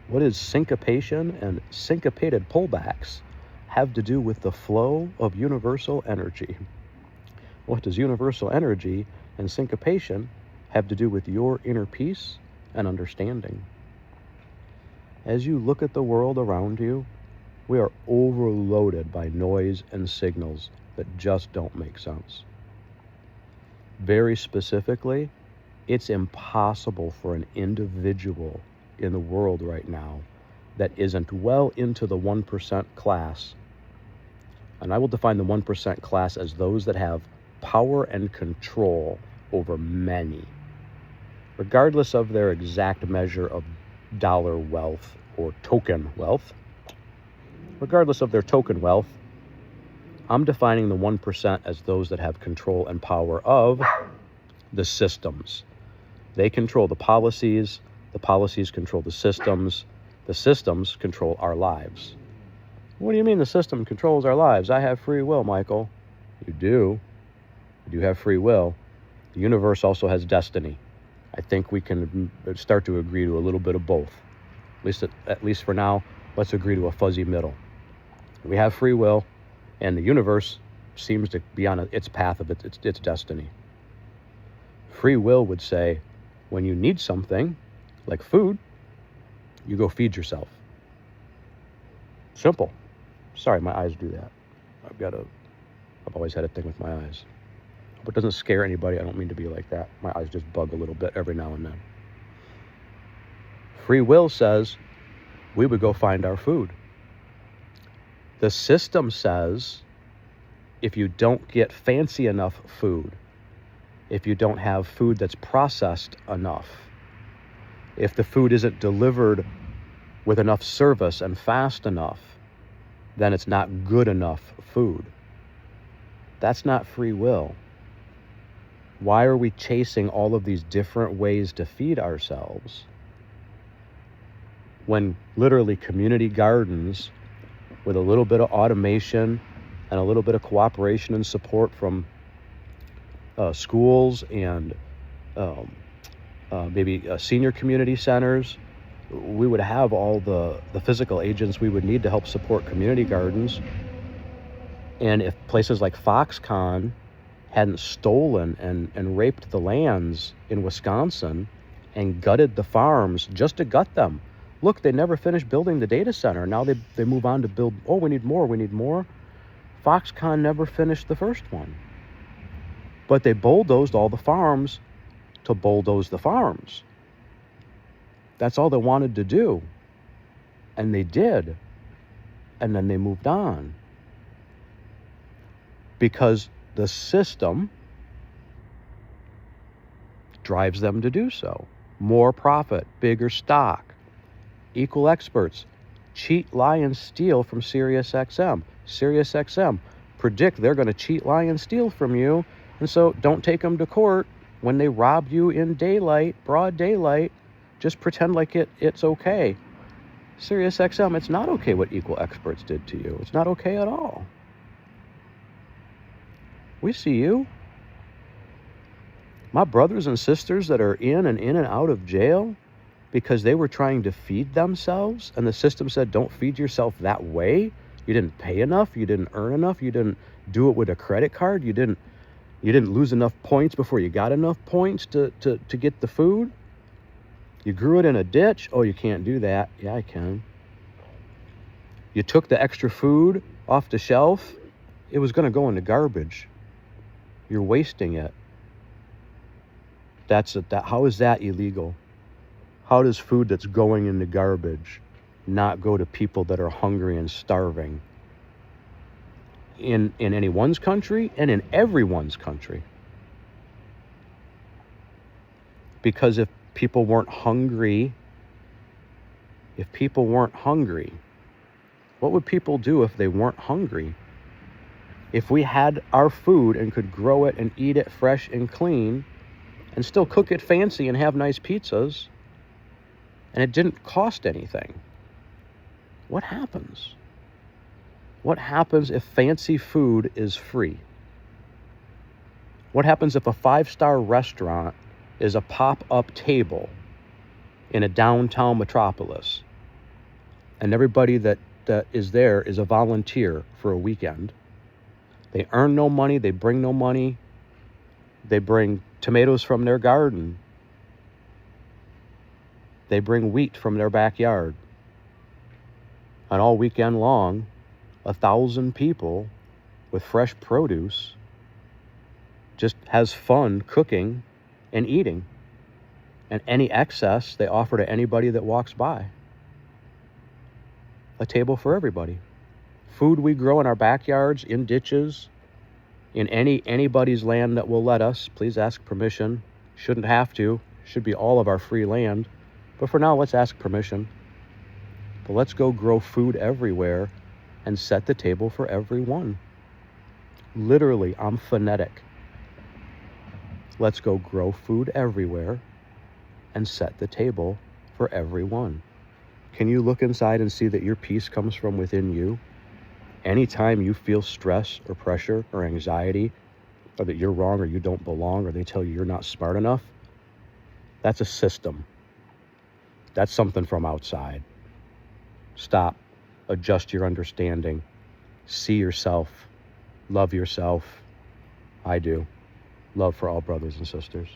What does syncopation and syncopated pullbacks have to do with the flow of universal energy? What does universal energy and syncopation have to do with your inner peace and understanding? As you look at the world around you, we are overloaded by noise and signals that just don't make sense. Very specifically, it's impossible for an individual in the world right now that isn't well into the 1% class, and I will define the 1% class as those that have power and control over many, regardless of their exact measure of dollar wealth or token wealth. Regardless of their token wealth, I'm defining the 1% as those that have control and power of the systems. They control the policies control the systems control our lives. What do you mean the system controls our lives? I have free will, Michael. You do. You do have free will. The universe also has destiny. I think we can start to agree to a little bit of both. At least for now, let's agree to a fuzzy middle. We have free will, and the universe seems to be on its path of its destiny. Free will would say, when you need something, like food, you go feed yourself. Simple. Sorry, my eyes do that. I've always had a thing with my eyes. Hope it doesn't scare anybody. I don't mean to be like that. My eyes just bug a little bit every now and then. Free will says we would go find our food. The system says if you don't get fancy enough food, if you don't have food that's processed enough, if the food isn't delivered with enough service and fast enough, then it's not good enough food. That's not free will. Why are we chasing all of these different ways to feed ourselves when literally community gardens with a little bit of automation and a little bit of cooperation and support from schools and maybe senior community centers, we would have all the physical agents we would need to help support community gardens. And if places like Foxconn hadn't stolen and raped the lands in Wisconsin and gutted the farms just to gut them. Look, they never finished building the data center. Now they move on to build, we need more. Foxconn never finished the first one. But they bulldozed all the farms to bulldoze the farms. That's all they wanted to do. And they did. And then they moved on. Because the system drives them to do so. More profit, bigger stock, equal experts, cheat, lie, and steal from SiriusXM. SiriusXM predict they're going to cheat, lie, and steal from you, and so don't take them to court when they rob you in daylight, broad daylight. Just pretend like it's okay. SiriusXM, it's not okay what equal experts did to you. It's not okay at all. We see you. My brothers and sisters that are in and out of jail because they were trying to feed themselves, and the system said, don't feed yourself that way. You didn't pay enough. You didn't earn enough. You didn't do it with a credit card. You didn't lose enough points before you got enough points to get the food. You grew it in a ditch. Oh, you can't do that. Yeah, I can. You took the extra food off the shelf. It was going to go into garbage. You're wasting it. How is that illegal? How does food that's going into garbage not go to people that are hungry and starving in anyone's country and in everyone's country? Because if people weren't hungry, what would people do if they weren't hungry? If we had our food and could grow it and eat it fresh and clean and still cook it fancy and have nice pizzas, and it didn't cost anything, what happens? What happens if fancy food is free? What happens if a 5-star restaurant is a pop-up table in a downtown metropolis? And everybody that is there is a volunteer for a weekend. They earn no money. They bring no money. They bring tomatoes from their garden. They bring wheat from their backyard. And all weekend long, 1,000 people with fresh produce just has fun cooking and eating. And any excess they offer to anybody that walks by. A table for everybody. Food we grow in our backyards, in ditches, in anybody's land that will let us. Please ask permission. Shouldn't have to. Should be all of our free land. But for now, let's ask permission. But let's go grow food everywhere and set the table for everyone. Literally, I'm phonetic. Let's go grow food everywhere and set the table for everyone. Can you look inside and see that your peace comes from within you? Anytime you feel stress or pressure or anxiety, or that you're wrong or you don't belong, or they tell you you're not smart enough, that's a system. That's something from outside. Stop. Adjust your understanding. See yourself. Love yourself. I do. Love for all brothers and sisters.